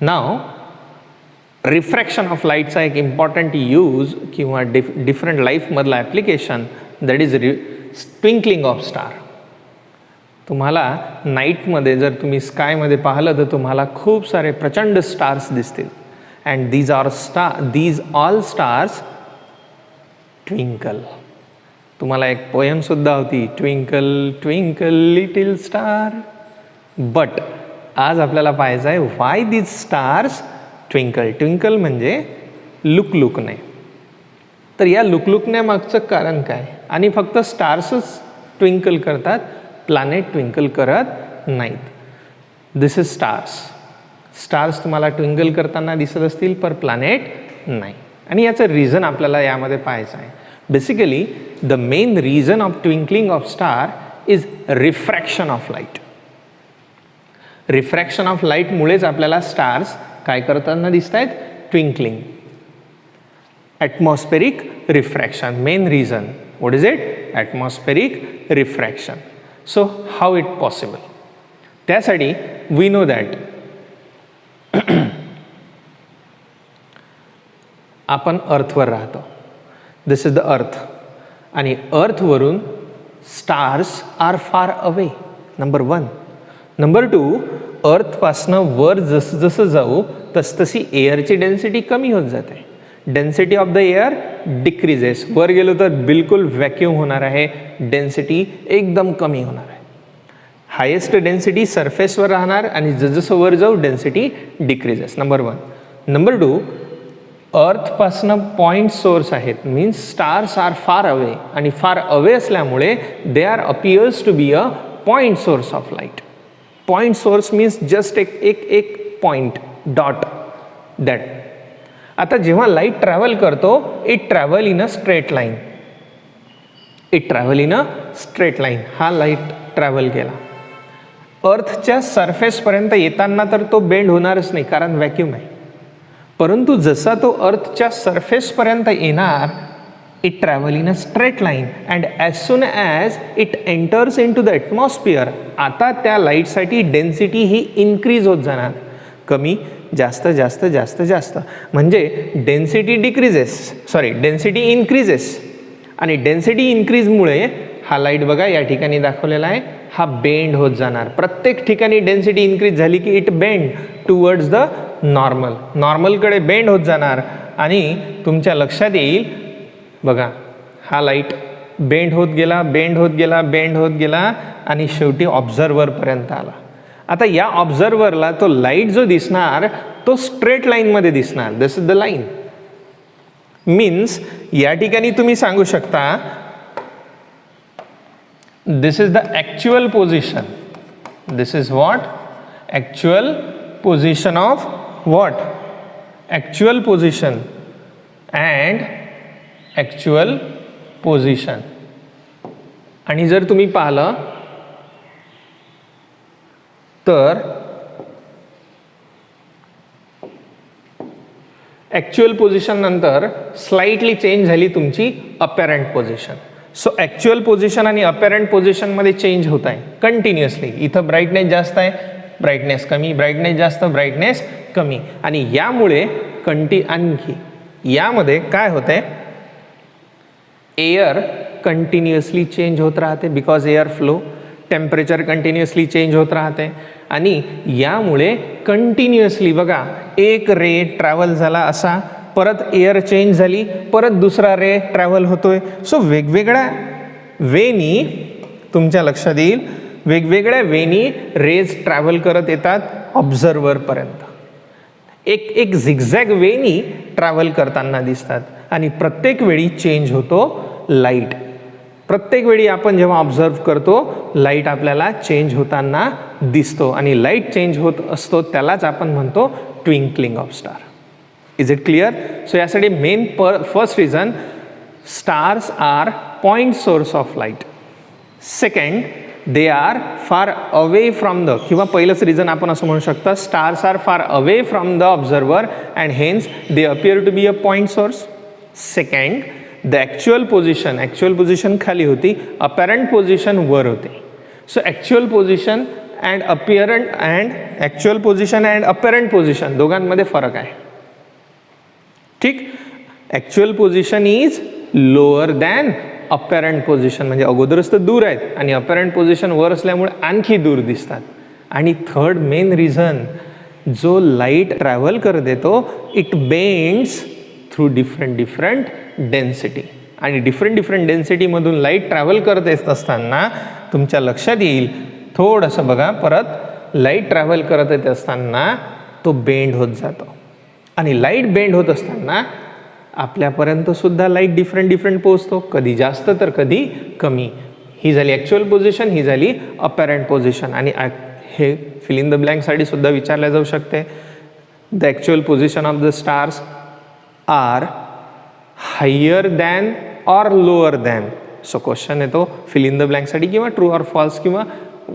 Now refraction of लाईटचा एक important use किंवा डिफरंट लाईफमधला application that is twinkling of star. तुम्हाला नाईटमध्ये जर तुम्ही स्कायमध्ये पाहिलं तर तुम्हाला खूप सारे प्रचंड स्टार्स दिसतील. And these all stars twinkle. तुम्हाला एक पोयमसुद्धा होती, twinkle twinkle little star. But आज आपल्याला पाहायचं आहे व्हाय दीज स्टार्स ट्विंकल. ट्विंकल म्हणजे लुकलुकणे. तर या लुकलुकण्यामागचं कारण काय? आणि फक्त स्टार्सच ट्विंकल करतात, प्लॅनेट ट्विंकल करत नाहीत. दिस इज स्टार्स. स्टार्स तुम्हाला ट्विंकल करताना दिसत असतील पर प्लॅनेट नाही. आणि याचं रिझन आपल्याला यामध्ये पाहायचं आहे. Basically the main reason of twinkling of star is refraction of light. Refraction of लाईटमुळेच आपल्याला स्टार्स काय करताना दिसत आहेत? Twinkling. Atmospheric refraction main reason. What is it? Atmospheric refraction. So how it possible? त्यासाठी वी नो दॅट आपण अर्थवर राहतो. This is the earth. आणि अर्थवरून stars are far away. Number 1. Number 2, अर्थपासनं वर जसं जसं जाऊ तसतशी एअरची डेन्सिटी कमी होत जाते. Density of the air decreases. वर गेलो तर बिलकुल व्हॅक्यूम होणार आहे, डेन्सिटी एकदम कमी होणार आहे. हायेस्ट डेन्सिटी सरफेसवर राहणार आणि जसं वर जाऊ डेन्सिटी डिक्रीजेस. नंबर 1. नंबर 2, अर्थपासनं पॉईंट सोर्स आहेत, means stars are far away. आणि फार अवे असल्यामुळे they are appears to be a point source of light. Point source means just एक पॉईंट डॉट दॅट. आता जेव्हा लाईट ट्रॅव्हल करतो, it travel in a straight line. It travel in a straight line. हा light travel केला. अर्थच्या सरफेसपर्यंत येताना तर तो बेंड होणारच नाही कारण व्हॅक्यूम आहे. परंतु जसा तो अर्थच्या सरफेसपर्यंत येणार, it travel in a straight line and as soon as it enters into the atmosphere, आता त्या लाईटसाठी डेन्सिटी ही इन्क्रीज होत जाणार. कमी जास्त जास्त जास्त जास्त म्हणजे डेन्सिटी डेन्सिटी इन्क्रीजेस. आणि डेन्सिटी इन्क्रीजमुळे हा लाईट बघा या ठिकाणी दाखवलेला आहे, हा बेंड होत जाणार. प्रत्येक ठिकाणी डेन्सिटी इन्क्रीज झाली की it bend towards the normal. नॉर्मलकडे बेंड होत जाणार. आणि तुमच्या लक्षात येईल बघा, हा लाईट बेंड होत गेला, बेंड होत गेला, बेंड होत गेला आणि शेवटी ऑब्झर्वरपर्यंत आला. आता या ऑब्झर्वरला तो लाईट जो दिसणार तो स्ट्रेट लाईनमध्ये दिसणार. This is the line. Means या ठिकाणी तुम्ही सांगू शकता this is the actual position. This is what? Actual position of what? Actual position and actual position. आणि जर तुम्ही पाहिलं तर ॲक्च्युअल पोझिशन नंतर स्लाइटली चेंज झाली तुमची apparent position. So actual position आणि अपॅरंट पोझिशनमध्ये चेंज होत आहे कंटिन्युअसली. इथं ब्राईटनेस जास्त आहे, ब्राईटनेस कमी, ब्राईटनेस जास्त, ब्राईटनेस कमी. आणि यामुळे आणखी यामध्ये काय होतं आहे, एअर कंटिन्युअसली चेंज होत राहते because air flow. Temperature continuously change होत राहते आणि यामुळे कंटिन्युअसली बघा एक रे ट्रॅव्हल झाला असा, परत एअर चेंज झाली, परत दुसरा रे ट्रॅव्हल होतोय. सो वेगवेगळ्या वेनी तुमच्या लक्षात येईल, वेगवेगळ्या वेनी रेज ट्रॅव्हल करत येतात ऑब्झर्वरपर्यंत. एक झिगझॅग वेनी ट्रॅव्हल करताना दिसतात आणि प्रत्येक वेळी चेंज होतो लाईट. प्रत्येक वेळी आपण जेव्हा ऑब्झर्व करतो लाईट आपल्याला चेंज होताना दिसतो आणि लाईट चेंज होत असतो त्यालाच आपण म्हणतो twinkling of star. Is it clear? So यासाठी main first reason, stars are point source of light. Second, they are far away from the, किंवा पहिलंच रिझन आपण असं म्हणू शकता, stars are far away from the observer and hence they appear to be a point source. Second, the actual position खाली होती, apparent position वर होते. So actual position and apparent and actual position and apparent position दोघांमध्ये फरक आहे. ठीक, actual position is lower than apparent position, म्हणजे अगोदरच तर दूर आहेत आणि अपॅरंट पोझिशन वर असल्यामुळे आणखी दूर दिसतात. आणि थर्ड मेन रिझन, जो लाईट ट्रॅव्हल करत येतो it bends through different density, आणि डिफरंट डेन्सिटीमधून लाईट ट्रॅव्हल करत येत असताना तुमच्या लक्षात येईल थोडंसं बघा परत, लाईट ट्रॅव्हल करत येत असताना तो बेंड होत जातो, आणि लाईट बेंड होत असताना आपल्यापर्यंत सुद्धा लाईट डिफरंट पोहोचतो, कधी जास्त तर कधी कमी. ही झाली ॲक्च्युअल पोझिशन, ही झाली अपॅरंट पोझिशन. आणि हे फिल इन द ब्लँकसाठी सुद्धा विचारल्या जाऊ शकते. The actual position of the stars are higher than or lower than. So question येतो फिल इन द ब्लँकसाठी किंवा ट्रू ऑर फॉल्स किंवा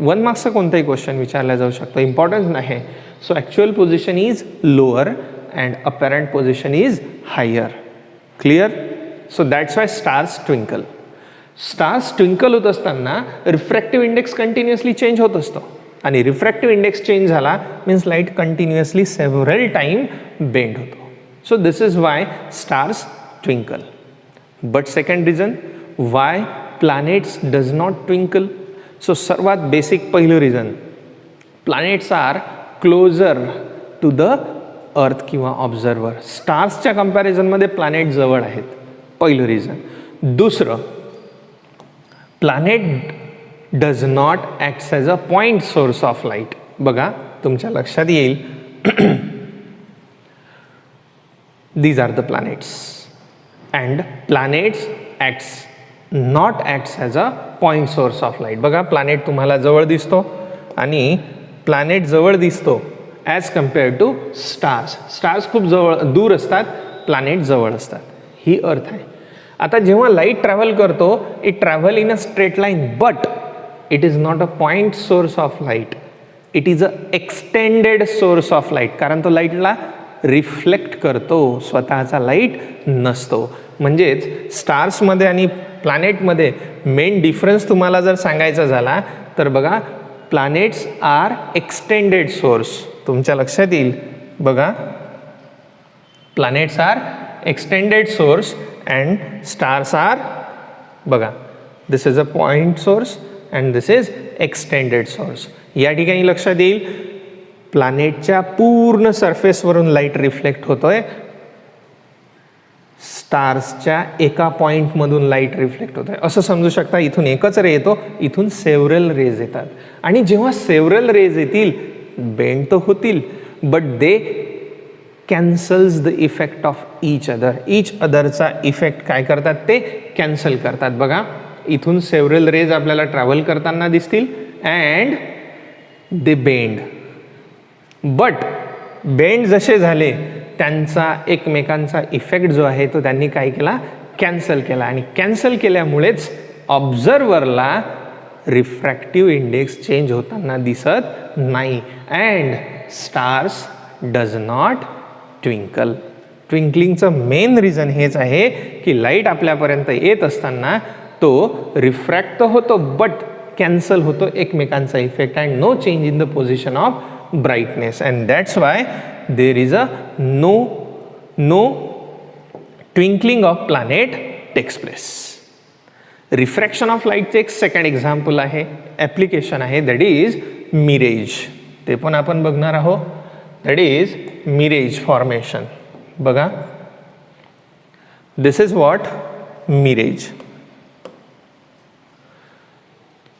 1 मार्क्सचा कोणताही क्वेश्चन विचारला जाऊ शकतो, इम्पॉर्टन्स नाही. So actual position is lower and apparent position is higher. Clear? So that's why stars twinkle. Stars twinkle होत असताना रिफ्रॅक्टिव्ह इंडेक्स कंटिन्युअसली चेंज होत असतो, आणि रिफ्रॅक्टिव्ह इंडेक्स चेंज झाला means light continuously several time bend होतो. So this is why stars twinkle. But second reason why planets does not twinkle. So सर्वात basic पहिलं reason, planets are closer to the earth किंवा observer. स्टार्सच्या कंपॅरिझनमध्ये planet जवळ आहेत, पहिलं reason. दुसरं, planet does not acts as a point source of light. बघा तुमच्या लक्षात येईल these are the planets and planets not acts as a point source of light. बघा प्लॅनेट तुम्हाला जवळ दिसतो आणि प्लॅनेट जवळ दिसतो as compare to stars. Stars खूप दूर असतात, प्लॅनेट जवळ असतात. ही अर्थ आहे. आता जेव्हा लाईट ट्रॅव्हल करतो it travel in a straight line, but it is not a point source of light, it is a extended source of light. कारण तो लाईटला रिफ्लेक्ट करतो, स्वतःचा लाईट नसतो. म्हणजेच स्टार्समध्ये आणि प्लॅनेटमध्ये मेन डिफरन्स तुम्हाला जर सांगायचा झाला तर बघा, प्लॅनेट्स आर एक्सटेंडेड सोर्स. तुमच्या लक्षात येईल बघा, planets are extended source and stars are, बघा this is a point source and this is extended source. या ठिकाणी लक्षात येईल प्लॅनेटच्या पूर्ण सरफेसवरून लाईट रिफ्लेक्ट होतोय, स्टार्सच्या एका पॉईंटमधून लाईट रिफ्लेक्ट होतोय. असं समजू शकता इथून एकच रे येतो, इथून सेव्हरल रेज येतात. आणि जेव्हा सेव्हरल रेज येतील बेंड तर होतील, but they cancels the effect of each अदरचा इफेक्ट काय करतात ते कॅन्सल करतात. बघा इथून सेव्हरल रेज आपल्याला ट्रॅव्हल करताना दिसतील and they bend, but bend जसे झाले त्यांचा एकमेकांचा इफेक्ट जो आहे तो त्यांनी काय केला, कॅन्सल केला. आणि कॅन्सल केल्यामुळेच ऑब्झर्वरला रिफ्रॅक्टिव्ह इंडेक्स चेंज होताना दिसत नाही and stars does not twinkle. ट्विंकलिंगचं मेन रिझन हेच आहे की लाईट आपल्यापर्यंत येत असताना तो रिफ्रॅक्ट तर होतो बट कॅन्सल होतो एकमेकांचा effect and no change in the position of brightness. And that's why there is a no twinkling of planet takes place. Refraction of लाईटचे एक सेकंड एक्झाम्पल आहे, ॲप्लिकेशन आहे, दॅट इज मिरेज. ते पण आपण बघणार आहोत. That is mirage formation. बघा दिस इज व्हॉट मिरेज.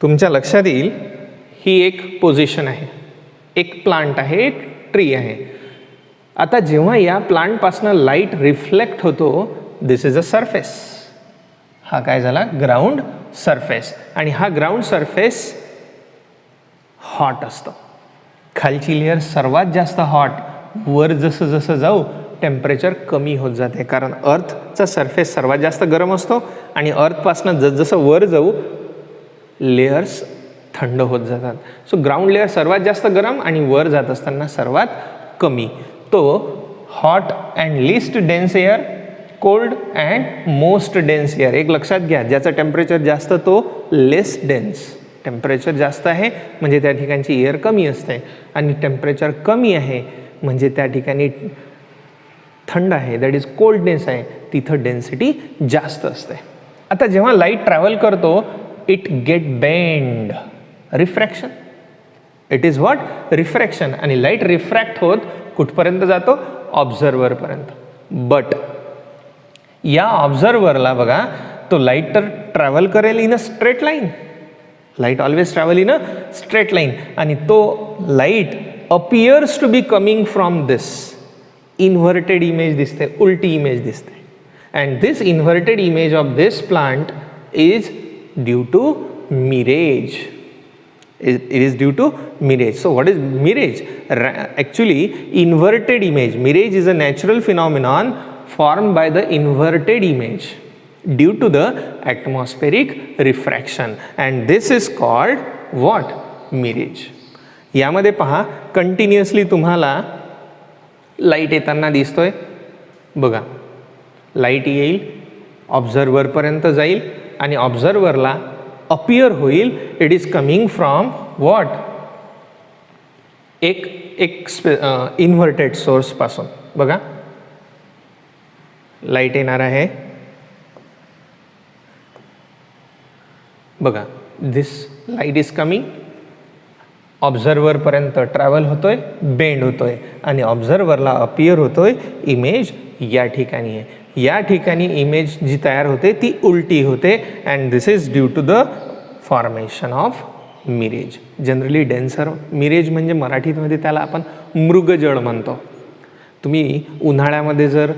तुमच्या लक्षात येईल ही एक पोझिशन आहे, एक प्लांट आहे, एक ट्री आहे. आता जेव्हा या प्लांटपासनं लाईट रिफ्लेक्ट होतो दिस इज अ सरफेस. हा काय झाला, ग्राउंड सरफेस. आणि हा ग्राउंड सरफेस हॉट असतो. खालची लेअर सर्वात जास्त हॉट, वर जसं जसं जाऊ टेम्परेचर कमी होत जाते, कारण अर्थचा सरफेस सर्वात जास्त गरम असतो आणि अर्थपासनं जसजसं वर जाऊ लेयर्स थंड होत जातात. सो ग्राउंड लेअर सर्वात जास्त गरम आणि वर जात असताना सर्वात कमी. तो hot and least dense air, cold and most dense air. एक लक्षात घ्या, ज्याचं टेम्परेचर जास्त तो लेस डेन्स, टेम्परेचर जास्त आहे म्हणजे त्या ठिकाणची एअर कमी असते, आणि टेम्परेचर कमी आहे म्हणजे त्या ठिकाणी थंड आहे, दॅट इज कोल्डनेस आहे, तिथं डेन्सिटी जास्त असते. आता जेव्हा लाईट ट्रॅव्हल करतो it get bend, refraction. It is what? Refraction. आणि लाईट रिफ्रॅक्ट होत कुठपर्यंत जातो? ऑब्झर्वरपर्यंत. बट या ऑब्झर्वरला बघा, तो लाईट तर ट्रॅव्हल करेल in a straight line. Light always travel in a straight line, आणि तो light appears to be coming from this. Inverted image दिसते, उलटी इमेज दिसते. And this inverted image of this plant is due to mirage. It is due to mirage. So what is mirage? Actually, inverted image. Mirage is a natural phenomenon formed by the inverted image due to the atmospheric refraction, and this is called what? Mirage. यामध्ये पहा, continuously तुम्हाला light येताना दिसतोय बघा. Light येईल, ऑब्झर्वरपर्यंत जाईल, आणि ऑब्झर्वरला appear होईल. It is coming from what? एक इन्व्हर्टेड सोर्सपासून. बघा, लाईट येणार आहे बघा, दिस लाईट इज कमिंग, ऑब्झर्वरपर्यंत ट्रॅव्हल होतोय, बेंड होतोय, आणि ऑब्झर्वरला अपियर होतोय इमेज या ठिकाणी आहे. या ठिकाणी इमेज जी तयार होते ती उलटी होते, and this is due to the formation of mirage. Generally denser mirage म्हणजे मराठीमध्ये त्याला आपण मृगजळ म्हणतो. तुम्ही उन्हाळ्यामध्ये जर,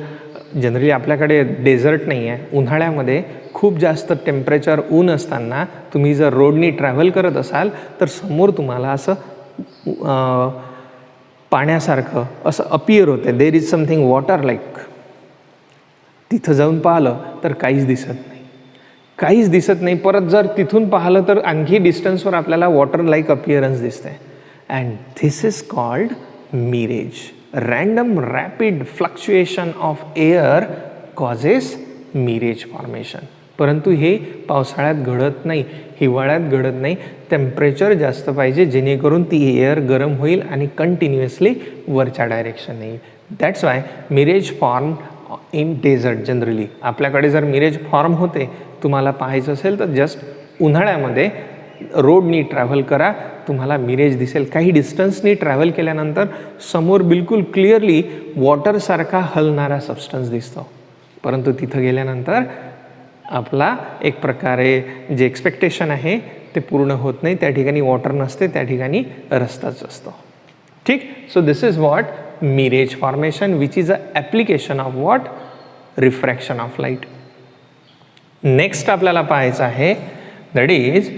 जनरली आपल्याकडे डेझर्ट नाही आहे, उन्हाळ्यामध्ये खूप जास्त टेम्परेचर ऊन असताना तुम्ही जर रोडनी ट्रॅव्हल करत असाल तर समोर तुम्हाला असं पाण्यासारखं असं अपियर होते. There is something water like. तिथं जाऊन पाहिलं तर काहीच दिसत नाही, काहीच दिसत नाही. परत जर तिथून पाहिलं तर आणखी डिस्टन्सवर आपल्याला वॉटर लाईक अपिअरन्स दिसते. And this is called mirage. Random rapid fluctuation of air causes mirage formation. परंतु हे पावसाळ्यात घडत नाही, हिवाळ्यात घडत नाही. टेम्परेचर जास्त पाहिजे जेणेकरून ती एअर गरम होईल आणि कंटिन्युअसली वरच्या डायरेक्शन येईल. That's why mirage form in desert. Generally आपल्याकडे जर मिरेज फॉर्म होते, तुम्हाला पाहायचं असेल तर जस्ट उन्हाळ्यामध्ये रोडनी ट्रॅव्हल करा, तुम्हाला मिरेज दिसेल. काही डिस्टन्सनी ट्रॅव्हल केल्यानंतर समोर बिलकुल क्लिअरली वॉटरसारखा हलणारा सबस्टन्स दिसतो. परंतु तिथं गेल्यानंतर आपला एक प्रकारे जे एक्सपेक्टेशन आहे ते पूर्ण होत नाही. त्या ठिकाणी वॉटर नसते, त्या ठिकाणी रस्ताच असतो. ठीक. So this is what? Mirage formation, which is a application of what? Refraction of light. Next आपल्याला पाहायचं आहे दॅट इज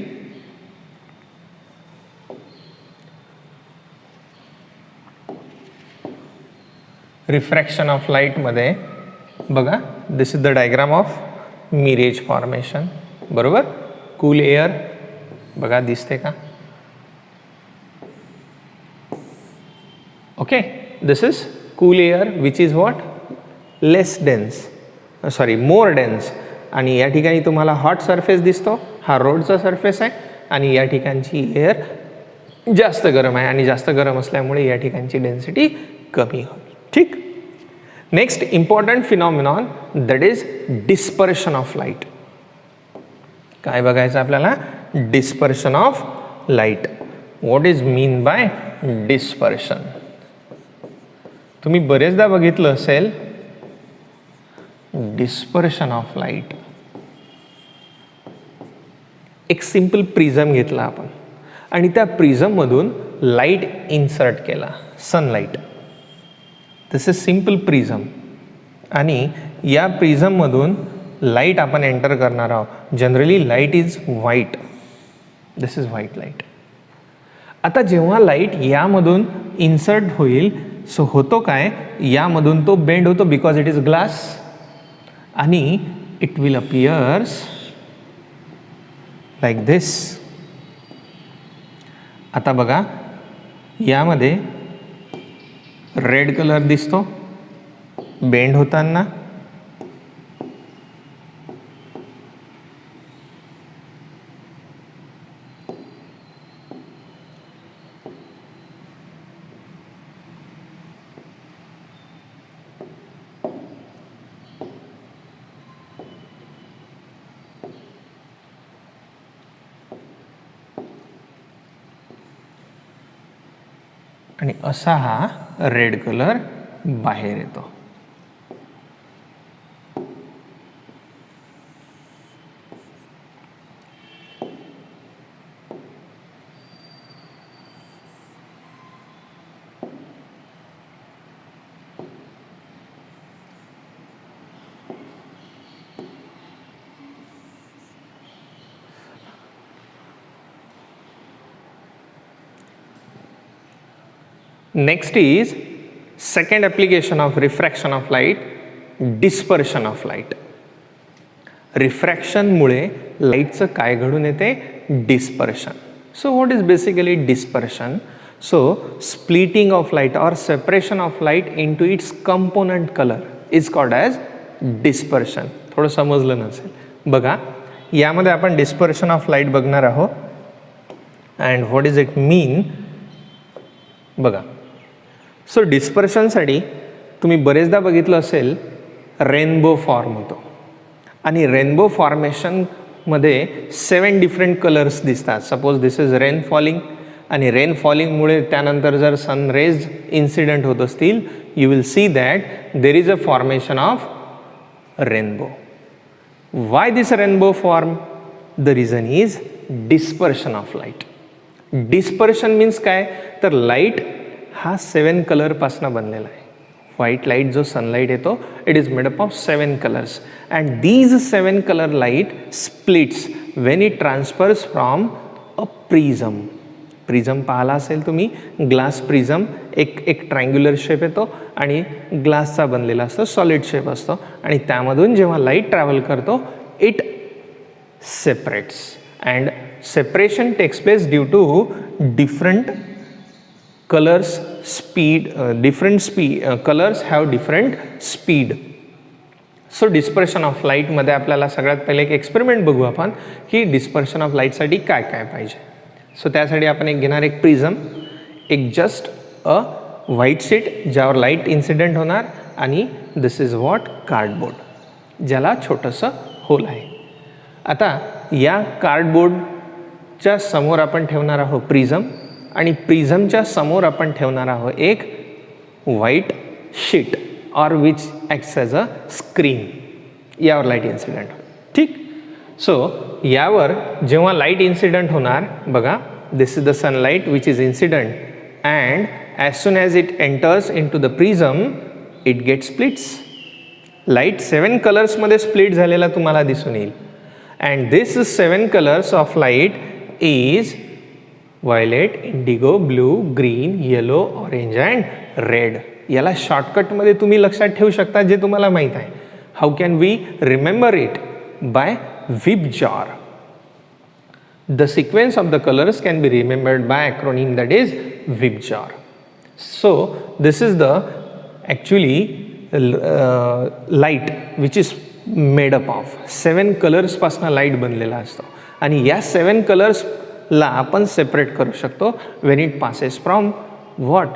रिफ्रॅक्शन ऑफ लाईटमध्ये बघा, this is the diagram of mirage formation. बरोबर. कूल एअर बघा दिसते का? Okay. This is cool air which is what? Less dense, sorry more dense. आणि या ठिकाणी तुम्हाला हॉट सरफेस दिसतो, हा रोडचा सरफेस आहे, आणि या ठिकाणची एअर जास्त गरम आहे, आणि जास्त गरम असल्यामुळे या ठिकाणची डेन्सिटी कमी होईल. ठीक. Next important phenomenon that is dispersion of light. काय बघायचं आपल्याला? Dispersion of light. What is mean by dispersion? तुम्ही बरेचदा बघितलं असेल डिस्पर्शन ऑफ लाईट. एक सिंपल प्रिझम घेतला आपण आणि त्या प्रिझममधून लाईट इन्सर्ट केला, sunlight. This is simple prism. आणि या प्रिझममधून लाईट आपण एंटर करणार आहोत. Generally light is white. This is white light. आता जेव्हा लाईट यामधून इन्सर्ट होईल, सो होतो काय, यामधून तो बेंड होतो बिकॉज इट इज ग्लास, आणि इट विल अपियर्स लाईक दिस. आता बघा, यामध्ये रेड कलर दिसतो बेंड होताना, आणि असा हा रेड कलर बाहेर येतो. Next is second application of refraction of light, dispersion of light. Refraction मुळे लाईटचं काय घडून येते? Dispersion. So what is basically dispersion? So splitting of light or separation of light into its component colour is called as dispersion. थोडं समजलं नसेल बघा, यामध्ये आपण डिस्पर्शन ऑफ लाईट बघणार आहोत. अँड व्हॉट इज इट मीन बघा. सो डिस्पर्शनसाठी तुम्ही बरेचदा बघितलं असेल रेनबो फॉर्म होतो आणि रेनबो फॉर्मेशनमध्ये 7 डिफरंट कलर्स दिसतात. Suppose this is rain falling आणि रेन फॉलिंगमुळे त्यानंतर जर सनरेज इन्सिडेंट होत असतील, you will see that there is a formation of rainbow. Why this rainbow form? The reason is dispersion of light. Dispersion means काय? तर light हा 7 कलरपासून बनलेला आहे. व्हाईट लाईट जो सनलाईट येतो, it is made up of 7 colours and these 7 colour light splits Wien it transfers from a prism. Prism पाहिला असेल तुम्ही, ग्लास प्रिझम, एक ट्रायंग्युलर शेप येतो आणि ग्लासचा बनलेला असतो, सॉलिड शेप असतो आणि त्यामधून जेव्हा लाईट ट्रॅव्हल करतो it separates and separation takes place due to different colors speed, colors have different speed. So dispersion of लाईटमध्ये आपल्याला सगळ्यात पहिले एक एक्सपेरिमेंट बघू आपण की डिस्पर्शन ऑफ लाईटसाठी काय काय पाहिजे. सो त्यासाठी आपण एक घेणार एक प्रिझम, एक जस्ट अ व्हाईट शीट ज्यावर लाईट इन्सिडेंट होणार आणि दिस इज व्हॉट कार्डबोर्ड ज्याला छोटंसं होल आहे. आता या कार्डबोर्डच्या समोर आपण ठेवणार आहोत प्रिझम आणि प्रिझमच्या समोर आपण ठेवणार आहोत एक white sheet or which acts as a screen. यावर लाईट इन्सिडेंट, ठीक. सो यावर जेव्हा लाईट इन्सिडेंट होणार बघा, this is the sunlight which is incident and as soon as it enters into the prism it get splits. Light 7 कलर्समध्ये split झालेला तुम्हाला दिसून येईल. And this 7 colours of light is violet, indigo, blue, green, yellow, orange and red. याला शॉर्टकटमध्ये तुम्ही लक्षात ठेवू शकता जे तुम्हाला माहीत आहे. How can we remember it? By VIBGYOR. The sequence of the colours can be remembered by acronym that is VIBGYOR. So this is the actually light which is made up of 7 कलर्सपासून light बनलेला असतो आणि या 7 कलर्सला आपण separate करू शकतो when it passes from what?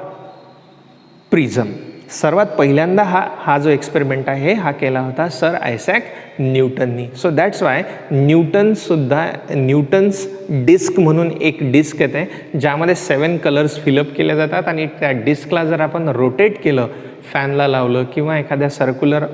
Prism. सर्वात पहिल्यांदा हा जो एक्सपेरिमेंट आहे हा केला होता सर आयझॅक न्यूटननी. सो दॅट्स वाय न्यूटनसुद्धा न्यूटन्स डिस्क म्हणून एक डिस्क येते ज्यामध्ये 7 कलर्स फिलअप केले जातात आणि त्या डिस्कला जर आपण रोटेट केलं, फॅनला लावलं किंवा एखाद्या सर्क्युलर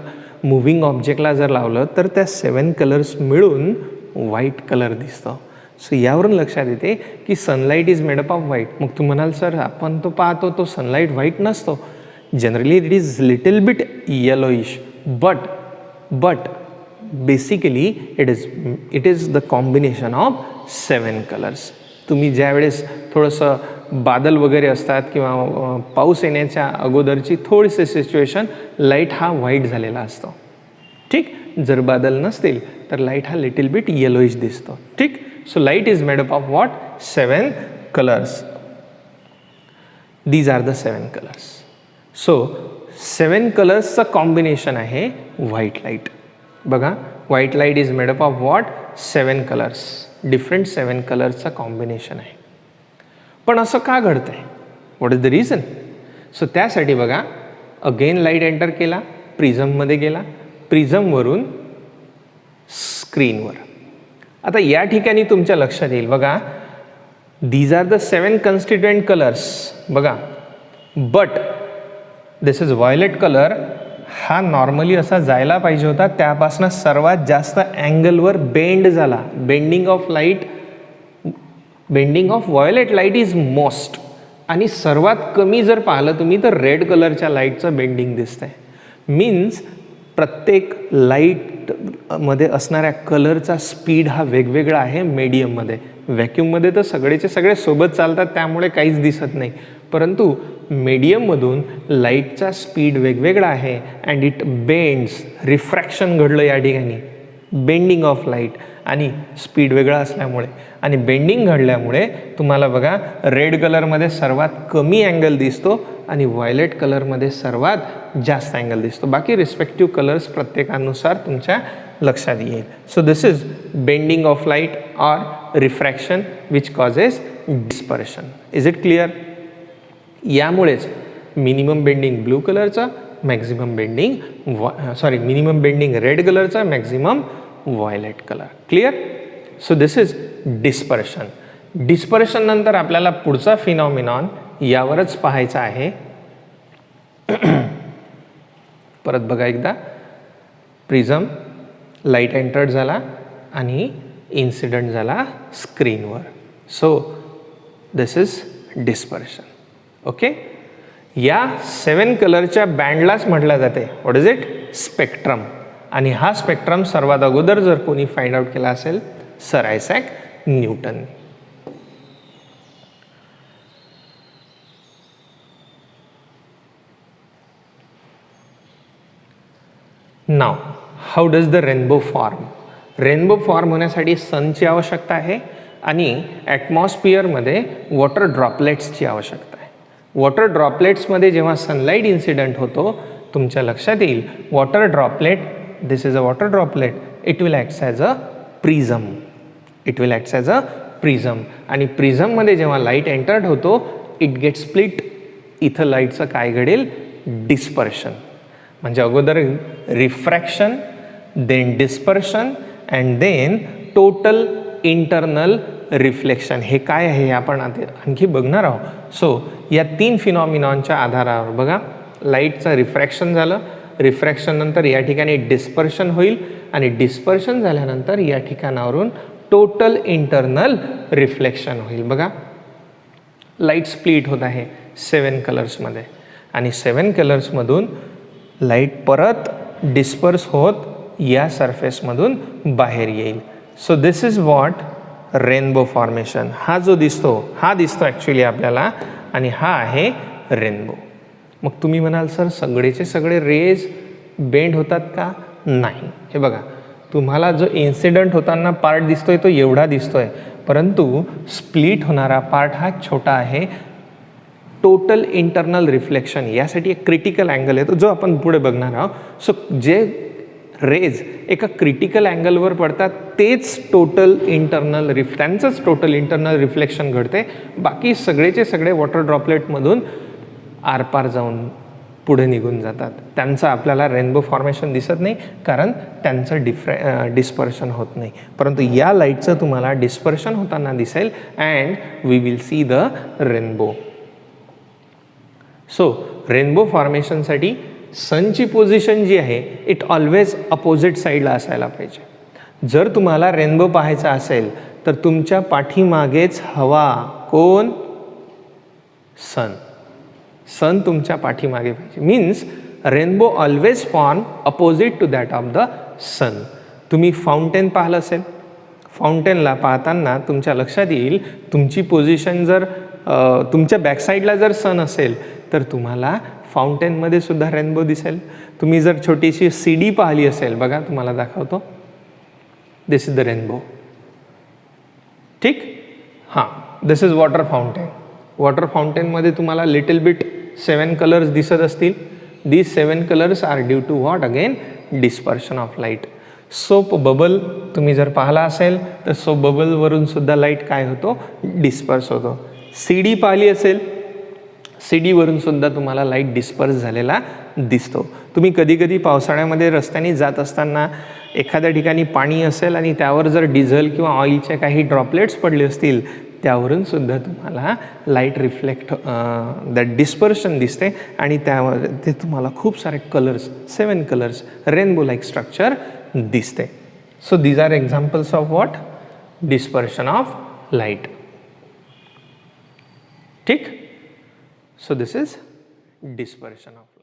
मूव्हिंग ऑब्जेक्टला जर लावलं तर त्या 7 कलर्स मिळून व्हाईट कलर दिसतो. सो यावरून लक्षात येते की sunlight is made up off white. मग तू म्हणाल सर आपण तो पाहतो तो सनलाईट व्हाईट नसतो. Generally it is little bit yellowish but basically it is the combination of 7 colours. तुम्ही ज्यावेळेस थोडंसं बादल वगैरे असतात किंवा पाऊस येण्याच्या अगोदरची थोडीशी सिच्युएशन, लाईट हा व्हाईट झालेला असतो, ठीक. जर बादल नसतील तर लाईट हा लिटिल बिट येलोइश दिसतो, ठीक. So light is made up of what? 7 colours. These are the 7 colours. So 7 कलर्सचं कॉम्बिनेशन आहे व्हाईट लाईट. बघा, white light is made up of what? 7 colours. Different 7 कलर्सचं कॉम्बिनेशन आहे. पण असं का घडतं आहे? What is the reason? So त्यासाठी बघा, अगेन लाईट एंटर केला, प्रिझममध्ये गेला, प्रिझमवरून स्क्रीनवर. आता या ठिकाणी तुमच्या लक्षात येईल बघा, दीज आर द 7 कन्स्टिट्युएंट कलर्स. बघा, but this is violet colour, हा नॉर्मली असा जायला पाहिजे होता, त्यापासून सर्वात जास्त अँगलवर बेंड झाला. Bending of light, bending of violet light is most. आणि सर्वात कमी जर पाहिलं तुम्ही तर रेड कलरच्या लाईटचं बेंडिंग दिसतंय. मीन्स प्रत्येक लाईटमध्ये असणाऱ्या कलरचा स्पीड हा वेगवेगळा आहे मीडियममध्ये. व्हॅक्यूममध्ये तर सगळेचे सगळे सोबत चालतात त्यामुळे काहीच दिसत नाही, परंतु मीडियममधून लाईटचा स्पीड वेगवेगळा आहे. अँड इट बेंड्स, रिफ्रॅक्शन घडलं या ठिकाणी, बेंडिंग ऑफ लाईट, आणि स्पीड वेगळा असल्यामुळे आणि बेंडिंग घडल्यामुळे तुम्हाला बघा रेड कलरमध्ये सर्वात कमी अँगल दिसतो आणि व्हायलेट कलरमध्ये सर्वात जास्त अँगल दिसतो. बाकी रिस्पेक्टिव्ह कलर्स प्रत्येकानुसार तुमच्या लक्षात येईल. So this is bending of light or refraction which causes dispersion. Is it clear? यामुळेच मिनिमम बेंडिंग ब्लू कलरचा, maximum bending minimum bending red कलरचा, maximum violet colour. Clear? So this is dispersion. Dispersion नंतर आपल्याला पुढचा phenomenon यावरच पाहायचा आहे. परत बघा एकदा, प्रिझम लाईट एंटर्ड झाला आणि इन्सिडंट झाला स्क्रीनवर. So this is dispersion. Okay, या 7 कलरच्या बँडलाच म्हटलं जाते व्हॉट इज इट? स्पेक्ट्रम. आणि हा स्पेक्ट्रम सर्वात अगोदर जर कोणी फाइंड आउट केला असेल sir Isaac Newton. Now how does the rainbow form? Rainbow form होण्यासाठी सनची आवश्यकता आहे आणि ॲटमॉस्फिअरमध्ये वॉटर ड्रॉपलेट्सची आवश्यकता आहे. वॉटर ड्रॉपलेट्समध्ये जेव्हा सनलाईट इन्सिडेंट होतो तुमच्या लक्षात येईल water droplet, this is a water droplet, it will acts as a prism. It will acts as a prism. आणि प्रिझममध्ये जेव्हा लाईट एंटर्ड होतो इट गेट स्प्लिट. इथं लाईटचं काय घडेल? डिस्पर्शन. म्हणजे अगोदर refraction, then dispersion and then total internal reflection. हे काय आहे आपण आणखी बघणार आहोत. सो या 3 फिनॉमिनॉनच्या आधारावर बघा, लाईटचं रिफ्रॅक्शन झालं, रिफ्रॅक्शन नंतर या ठिकाणी डिस्पर्शन होईल आणि डिस्पर्शन झाल्यानंतर या ठिकाणावरून टोटल इंटरनल रिफ्लेक्शन होईल. बघा लाईट स्प्लिट होत आहे 7 कलर्समध्ये आणि 7 कलर्समधून लाईट परत डिस्पर्स होत या सरफेसमधून बाहेर येईल. So this is what rainbow formation. हा जो दिसतो हा दिसतो ॲक्च्युली आपल्याला आणि हा आहे रेनबो. मग तुम्ही म्हणाल सर सगळेचे सगळे रेज बेंड होतात का? नाही. हे बघा तुम्हाला जो इन्सिडंट होताना पार्ट दिसतोय तो एवढा दिसतोय, परंतु स्प्लिट होणारा पार्ट हा छोटा आहे. टोटल इंटरनल रिफ्लेक्शन यासाठी एक क्रिटिकल अँगल येतो जो आपण पुढे बघणार आहोत. सो जे रेज एका क्रिटिकल अँगलवर पडतात तेच टोटल इंटरनल त्यांचंच टोटल इंटरनल रिफ्लेक्शन घडते. बाकी सगळेचे सगळे वॉटर ड्रॉपलेटमधून आरपार जाऊन पुढे निघून जातात. त्यांचं आपल्याला रेनबो फॉर्मेशन दिसत नाही कारण त्यांचं डिस्पर्शन होत नाही, परंतु या लाईटचं तुम्हाला डिस्पर्शन होताना दिसेल and we will see the rainbow. So rainbow फॉर्मेशनसाठी सनची पोझिशन जी आहे इट ऑलवेज अपोजिट साईडला असायला पाहिजे. जर तुम्हाला रेनबो पाहायचा असेल तर तुमच्या पाठीमागेच हवा. कोण? सन. सन तुमच्या पाठीमागे पाहिजे. Means rainbow always form opposite to that of the sun. तुम्ही फाउंटेन पाहिलं असेल, फाउंटेनला पाहताना तुमच्या लक्षात येईल तुमची पोझिशन जर तुमच्या बॅकसाईडला जर सन असेल तर तुम्हाला फाउंटेनमध्ये सुद्धा रेनबो दिसेल. तुम्ही जर छोटीशी सीडी पाहिली असेल, बघा तुम्हाला दाखवतो, दिस इज द रेनबो. ठीक. हां, this is water fountain. Water फाउंटेनमध्ये तुम्हाला लिटिल बिट 7 कलर्स दिसत असतील. These 7 colours are due to what? Again dispersion of light. Soap bubble तुम्ही जर पाहिला असेल तर सोप बबलवरून सुद्धा लाईट काय होतो? डिस्पर्स होतो. सीडी पाहिली असेल, सीडीवरून सुद्धा तुम्हाला लाईट डिस्पर्स झालेला दिसतो. तुम्ही कधी कधी पावसाळ्यामध्ये रस्त्याने जात असताना एखाद्या ठिकाणी पाणी असेल आणि त्यावर जर डिझेल किंवा ऑइलचे काही ड्रॉपलेट्स पडले असतील त्यावरून सुद्धा तुम्हाला लाईट रिफ्लेक्ट दॅट डिस्पर्शन दिसते आणि त्यावर ते तुम्हाला खूप सारे colours 7 colours rainbow like structure दिसते. So these are examples of what dispersion of light. ठीक. So this is dispersion of